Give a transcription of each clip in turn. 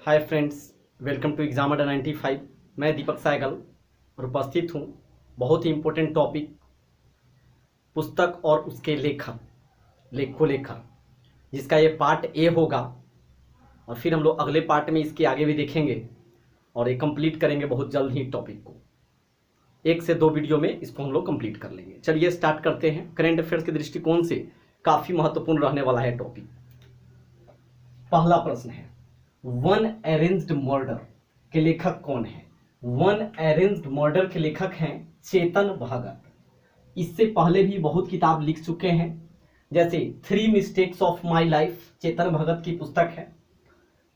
Hi friends, welcome to exam Adda 95। मैं दीपक साइगल और उपस्थित हूँ बहुत ही इम्पोर्टेंट टॉपिक पुस्तक और उसके लेखक जिसका ये पार्ट ए होगा और फिर हम लोग अगले पार्ट में इसके आगे भी देखेंगे और ये कंप्लीट करेंगे बहुत जल्द ही टॉपिक को। 1 से 2 वीडियो में इसको हम लोग कंप्लीट कर लेंगे। चलिए स्टार्ट करते हैं। करंट अफेयर्स के दृष्टिकोण से काफ़ी महत्वपूर्ण रहने वाला है टॉपिक। पहला प्रश्न है, वन अरेंज्ड मर्डर के लेखक कौन है? वन अरेंज्ड मर्डर के लेखक हैं चेतन भगत। इससे पहले भी बहुत किताब लिख चुके हैं, जैसे 3 mistakes of my life Chetan Bhagat की पुस्तक है।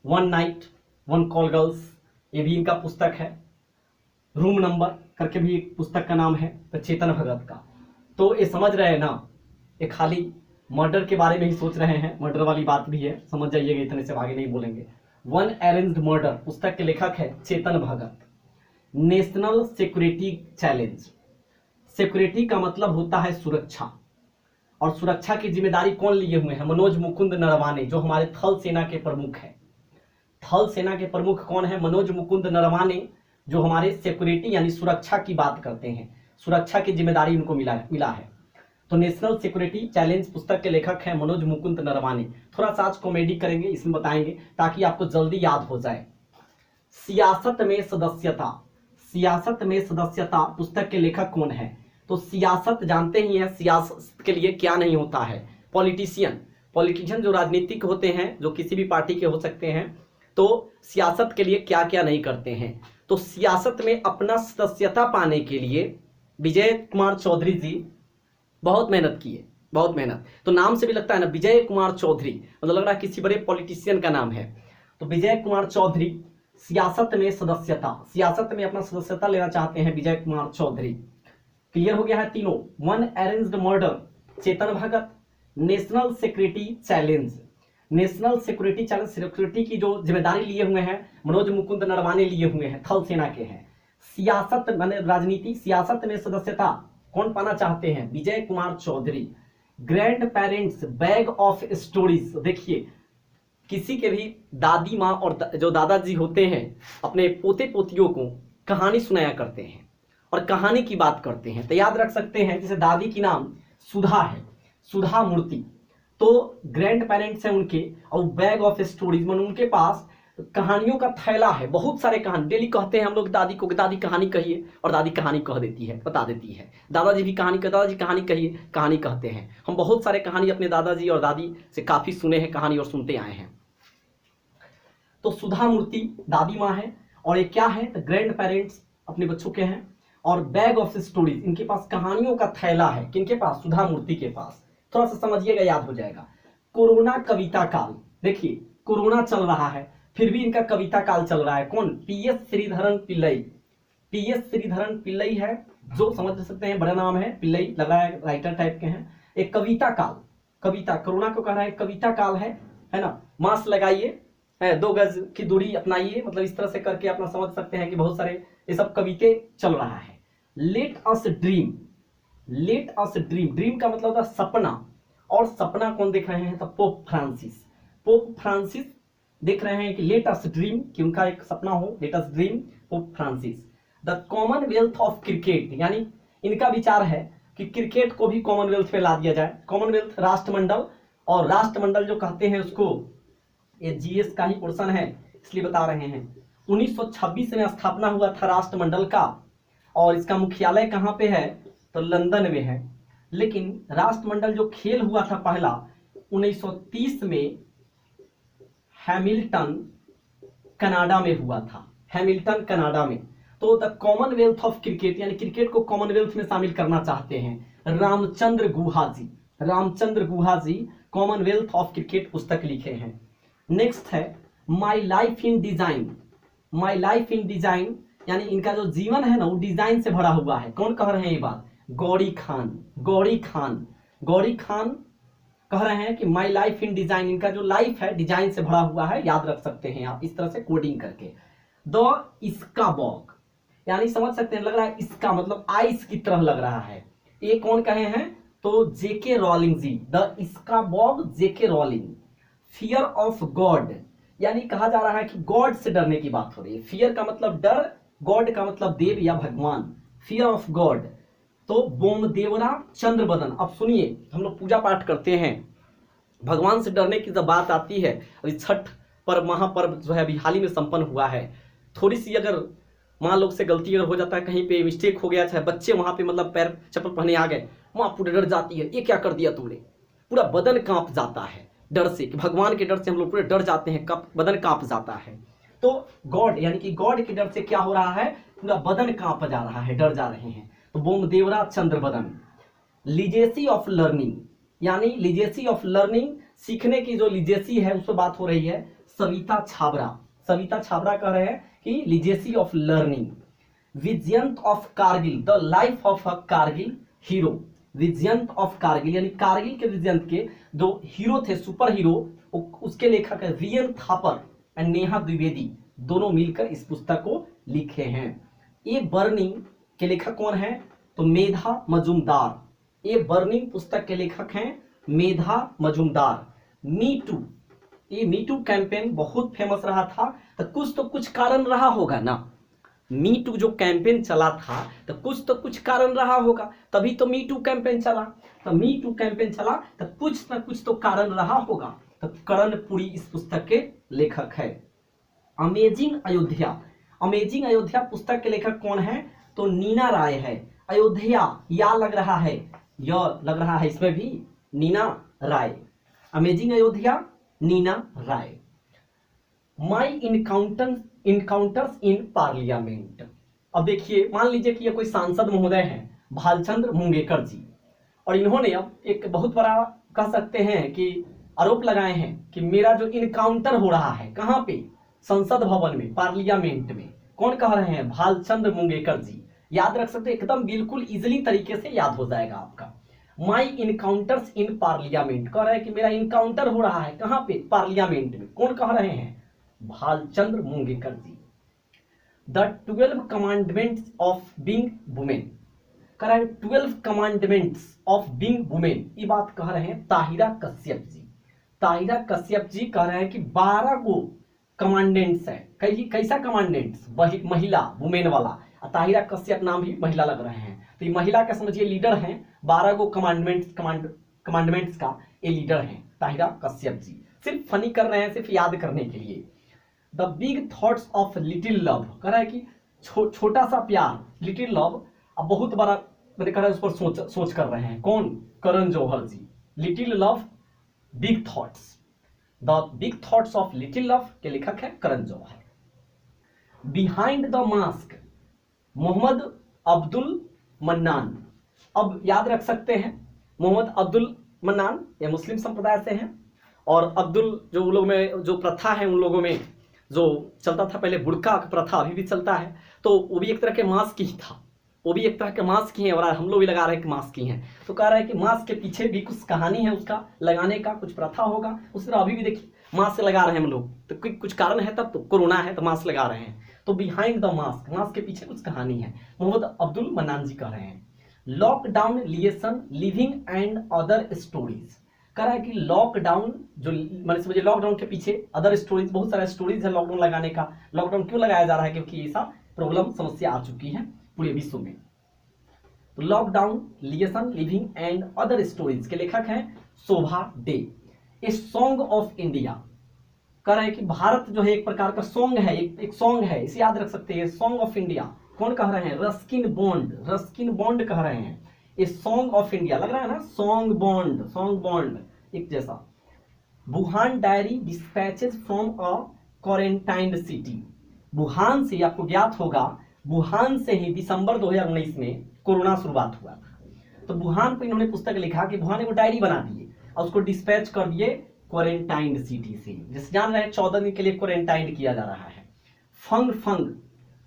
One night one call girls ये भी इनका पुस्तक है। रूम नंबर करके भी एक पुस्तक का नाम है तो चेतन भगत का। तो ये समझ रहे हैं ना, ये खाली मर्डर के बारे में ही सोच रहे हैं, मर्डर वाली बात भी है, समझ जाइएगा, इतने से आगे नहीं बोलेंगे। वन अरेंज्ड मर्डर पुस्तक के लेखक है चेतन Bhagat. National security challenge, security का मतलब होता है सुरक्षा, और सुरक्षा की जिम्मेदारी कौन लिए हुए हैं? मनोज मुकुंद नरवाने, जो हमारे थल सेना के प्रमुख है। थल सेना के प्रमुख कौन है? मनोज मुकुंद नरवाने, जो हमारे सिक्योरिटी यानी सुरक्षा की बात करते हैं, सुरक्षा की जिम्मेदारी उनको मिला है। तो नेशनल सिक्योरिटी चैलेंज पुस्तक के लेखक हैं मनोज मुकुंद नरवाने। थोड़ा सा आज कॉमेडी करेंगे, इसमें बताएंगे ताकि आपको जल्दी याद हो जाए। सियासत में सदस्यता, सियासत में सदस्यता पुस्तक के लेखक कौन है? तो सियासत जानते ही हैं, सियासत के लिए क्या नहीं होता है? पॉलिटिशियन जो राजनीतिक होते हैं, जो किसी भी पार्टी के हो सकते हैं, तो सियासत के लिए क्या क्या नहीं करते हैं। तो सियासत में अपना सदस्यता पाने के लिए विजय कुमार चौधरी जी बहुत मेहनत की है, बहुत मेहनत। तो नाम से भी लगता है ना, विजय कुमार चौधरी, मतलब लग रहा है किसी बड़े पॉलिटिशियन का नाम है। तो विजय कुमार चौधरी सियासत में सदस्यता, सियासत में अपना सदस्यता लेना चाहते हैं विजय कुमार चौधरी। क्लियर हो गया है तीनों। One arranged murder Chetan Bhagat, national security challenge, national security challenge security की जो जिम्मेदारी लिए हुए हैं मनोज मुकुंद नरवाने लिए हुए हैं, थल सेना के हैं। सियासत माने राजनीति, सियासत में सदस्यता कौन पाना चाहते हैं? Vijay Kumar Chaudhary. Grandparents bag of stories, देखिए किसी के भी दादी माँ और जो दादाजी होते हैं अपने पोते पोतियों को कहानी सुनाया करते हैं और कहानी की बात करते हैं। तो याद रख सकते हैं, जैसे दादी की नाम सुधा है, सुधा मूर्ति, तो ग्रैंड पेरेंट्स हैं उनके, और बैग ऑफ स्टोरीज मन उनके पास कहानियों का थैला है, बहुत सारे कहानी। डेली कहते हैं हम लोग दादी को, दादी कहानी कहिए, और दादी कहानी कह देती है, बता देती है। दादाजी भी दादाजी कहानी कहिए, कहानी कहते हैं। हम बहुत सारे कहानी अपने दादाजी और दादी से काफी सुने हैं कहानी और सुनते आए हैं। तो सुधा मूर्ति दादी माँ है, और ये क्या है? तो ग्रैंड पेरेंट्स अपने बच्चों के हैं, और बैग ऑफ स्टोरीज इनके पास कहानियों का थैला है। किनके पास? सुधा मूर्ति के पास। थोड़ा सा समझिएगा, याद हो जाएगा। कोरोना कविता काल, देखिए कोरोना चल रहा है फिर भी इनका कविता काल चल रहा है। कौन? पीएस श्रीधरन पिल्लई, पीएस श्रीधरन पिल्लई है, जो समझ सकते हैं बड़ा नाम है, पिल्लई लग रहा है राइटर टाइप के हैं। एक कविता काल, कविता कोरोना को कह रहा है कविता काल है ना। मास्क लगाइए, 2 गज की दूरी अपनाइए, मतलब इस तरह से करके अपना समझ सकते हैं कि बहुत सारे ये सब कविते चल रहा है। Let us dream, let us dream, dream का मतलब होता है सपना, और सपना कौन देख रहे हैं? तो पोप फ्रांसिस, पोप फ्रांसिस देख रहे हैं कि लेट अस ड्रीम, कि उनका एक सपना हो, let us dream, pope Francis. The Commonwealth of cricket, यानी इनका विचार है कि क्रिकेट को भी कॉमनवेल्थ पे ला दिया जाए। कॉमनवेल्थ राष्ट्रमंडल, और राष्ट्रमंडल जो कहते हैं उसको, ये जीएस का ही पोर्शन है इसलिए बता रहे हैं। 1926 में स्थापना हुआ था राष्ट्रमंडल का, और इसका मुख्यालय कहाँ पे है? तो लंदन में है। लेकिन राष्ट्रमंडल जो खेल हुआ था पहला 1930 में हैमिल्टन कनाडा में हुआ था, हैमिल्टन कनाडा में। तो द कॉमनवेल्थ ऑफ क्रिकेट, यानी क्रिकेट को कॉमनवेल्थ में शामिल करना चाहते हैं रामचंद्र गुहा जी, रामचंद्र गुहा जी कॉमनवेल्थ ऑफ क्रिकेट पुस्तक लिखे हैं। नेक्स्ट है my life in design, my life in design, यानी इनका जो जीवन है ना वो डिजाइन से भरा हुआ है। कौन कह रहे हैं ये बात? गौरी खान, गौरी खान, गौरी खान कह रहे हैं कि माई लाइफ इन डिजाइन, इनका जो लाइफ है डिजाइन से भरा हुआ है, याद रख सकते हैं आप इस तरह से कोडिंग करके। द इसका बॉग, यानी समझ सकते हैं, लग रहा है इसका मतलब आइस की तरह लग रहा है। ये कौन कहे हैं? तो जेके रॉलिंग जी, द इसका बॉग J K Rowling. Fear of God, यानी कहा जा रहा है कि गॉड से डरने की बात हो रही है। फियर का मतलब डर, गॉड का मतलब देव या भगवान, फियर ऑफ गॉड। तो बोमदेवरा चंद्रबदन। अब सुनिए, हम लोग पूजा पाठ करते हैं, भगवान से डरने की जब बात आती है, अभी छठ पर महापर्व जो है अभी हाल ही में संपन्न हुआ है, थोड़ी सी अगर मान लो से गलती अगर हो जाता है, कहीं पे मिस्टेक हो गया, चाहे बच्चे वहां पे मतलब पैर चप्पल पहने आ गए, माँ पूरे डर जाती है, ये क्या कर दिया तुमने, पूरा बदन कांप जाता है डर से, कि भगवान के डर से हम लोग पूरे डर जाते हैं, बदन कांप जाता है। तो गॉड यानी कि गॉड के डर से क्या हो रहा है, पूरा बदन कांप जा रहा है, डर जा रहे हैं। तो बोमदेवरा चंद्रबदन। लिजेसी ऑफ लर्निंग, यानी लिजेसी ऑफ लर्निंग, सीखने की जो लिजेसी है उस पर बात हो रही है। सविता छाबरा, सविता छाबरा कह रहे हैं कि legacy of learning. Vijyant of Kargil, the life of a Kargil hero. Vijyant of Kargil यानी कारगिल के विजयंत के जो हीरो थे, सुपर हीरो, उसके लेखक है वीएन थापर एंड नेहा द्विवेदी, दोनों मिलकर इस पुस्तक को लिखे हैं। ए बर्निंग के लेखक कौन है, तो मेधा मजुमदार। ए बर्निंग पुस्तक के लेखक हैं मेधा मजुमदार। मी टू, ये मी टू कैंपेन बहुत फेमस रहा था, तो कुछ कारण रहा होगा ना। मी टू जो कैंपेन चला था तो कुछ कारण रहा होगा, तभी तो मी टू कैंपेन चला। तो मी टू कैंपेन चला तो कुछ ना कुछ तो कारण रहा होगा। तो कर्णपुरी इस पुस्तक के लेखक है। अमेजिंग अयोध्या, अमेजिंग अयोध्या पुस्तक के लेखक कौन है, तो नीना राय है। अयोध्या या लग रहा है, यह लग रहा है इसमें भी, Nina Rai. Amazing Ayodhya, Nina Rai. My encounters in parliament. अब देखिए, मान लीजिए कि ये कोई सांसद महोदय हैं भालचंद्र मुंगेकर जी, और इन्होंने अब एक बहुत बड़ा कह सकते हैं कि आरोप लगाए हैं कि मेरा जो इनकाउंटर हो रहा है, कहाँ पे, संसद भवन में, पार्लियामेंट में। कौन कह रहे हैं, भालचंद्र मुंगेकर जी। याद रख सकते, एकदम बिल्कुल इजिली तरीके से याद हो जाएगा आपका। माई इनकाउंटर्स इन पार्लियामेंट, कह रहे हैं कि मेरा इनकाउंटर हो रहा है, कहाँ पे, पार्लियामेंट में। कौन कह रहे हैं, Bhalchandra Mungekar ji. The 12 commandments of being women, कह रहे हैं 12 कमांडमेंट्स ऑफ बीइंग वुमेन, ये बात कह रहे हैं ताहिरा कश्यप जी। ताहिरा कश्यप जी कह रहे हैं कि 12 को कमांडेंट्स है। कैसा कमांडेंट्स, महिला, वुमेन वाला। ताहिरा कश्यप नाम भी महिला लग रहे हैं, तो ये महिला का समझिए लीडर हैं, 12 को कमांडमेंट्स का ये लीडर हैं ताहिरा कश्यप जी। सिर्फ फनी कर रहे हैं, सिर्फ याद करने के लिए। The big thoughts of little love, कह रहा है कि छोटा सा प्यार, लिटिल लव, अब बहुत बड़ा मैंने कहा उस पर सोच कर रहे हैं। कौन, Karan Johar ji. Little love, big thoughts. The big thoughts of little love के लेखक है Karan Johar. Behind the mask, Mohammad Abdul Mannan. अब याद रख सकते हैं, मोहम्मद अब्दुल मन्नान ये मुस्लिम संप्रदाय से हैं, और अब्दुल जो उन लोगों में जो प्रथा है, उन लोगों में जो चलता था पहले, बुर्का प्रथा अभी भी चलता है, तो वो भी एक तरह के मास्क ही था, वो भी एक तरह के मास्क ही है, और हम लोग भी लगा रहे हैं कि मास्क ही हैं। तो कह रहा है कि मास्क के पीछे भी कुछ कहानी है, उसका लगाने का कुछ प्रथा होगा। उस तरह अभी भी देखिए मास्क लगा रहे हैं हम लोग, तो कुछ कारण है, तब तो कोरोना है तो मास्क लगा रहे हैं। तो बिहाइंड द मास्क, मास्क के पीछे कुछ कहानी है, मोहम्मद अब्दुल मन्नान जी कह रहे हैं। Lockdown, liaison, living and other stories, कह रहा है कि लॉकडाउन जो मैंने समझिए, लॉकडाउन के पीछे अदर स्टोरीज, बहुत सारे स्टोरीज है लॉकडाउन लगाने का। लॉकडाउन क्यों लगाया जा रहा है, क्योंकि ऐसा प्रॉब्लम, समस्या आ चुकी है पूरे विश्व में। तो lockdown, liaison, living and other stories के लेखक हैं Shobha De. A song of India, कह रहा है कि भारत जो है एक प्रकार का सॉन्ग है, एक सॉन्ग है, इसे याद रख सकते हैं, सॉन्ग ऑफ इंडिया। कौन कह रहे हैं, रस्किन बॉन्ड, रस्किन बॉन्ड कह रहे हैं। ए सॉन्ग ऑफ इंडिया लग रहा है ना, सॉन्ग बॉन्ड एक जैसा। Wuhan diary, dispatches from a quarantined city. Wuhan से, आपको ज्ञात होगा, वुहान से ही दिसंबर 2019 में कोरोना शुरुआत हुआ था। तो वुहान पर इन्होंने पुस्तक लिखा कि वुहान ने वो डायरी बना दिए और उसको डिस्पैच कर दिए क्वारंटाइन्ड सिटी से। जैसे जान रहे हैं 14 दिन के लिए क्वारंटाइन किया जा रहा है। फंग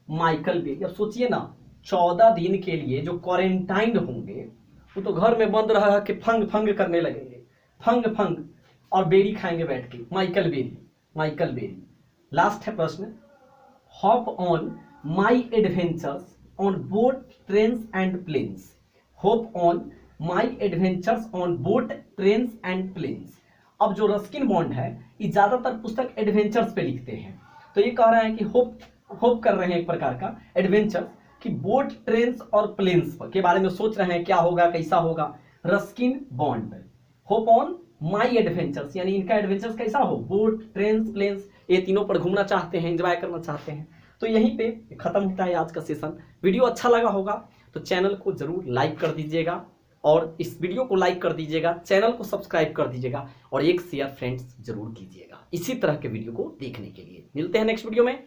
माइकल बेरी, अब सोचिए ना, 14 दिन के लिए जो क्वारंटाइंड होंगे वो तो घर में बंद रह के फंग करने लगेंगे, फंग और बेरी खाएंगे बैठ के, माइकल बेरी। लास्ट है प्रश्न, hop on my adventures on boat, trains and planes. Hope on my adventures on boat, trains and planes. अब जो रस्किन बॉन्ड है ये ज्यादातर पुस्तक एडवेंचर्स पे लिखते हैं। तो ये कह रहे हैं कि होप कर रहे हैं एक प्रकार का एडवेंचर कि बोट, ट्रेन्स और प्लेन्स के बारे में सोच रहे हैं क्या होगा, कैसा होगा। Ruskin bond hope on my adventures, यानी इनका एडवेंचर्स कैसा हो, बोट, ट्रेन्स, प्लेन्स, ये तीनों पर घूमना चाहते हैं, एंजॉय करना चाहते हैं। तो यहीं पे खत्म होता है आज का सेशन। वीडियो अच्छा लगा होगा तो चैनल को जरूर लाइक कर दीजिएगा और इस वीडियो को लाइक कर दीजिएगा, चैनल को सब्सक्राइब कर दीजिएगा और एक शेयर फ्रेंड्स जरूर कीजिएगा इसी तरह के वीडियो को देखने के लिए। मिलते हैं नेक्स्ट वीडियो में।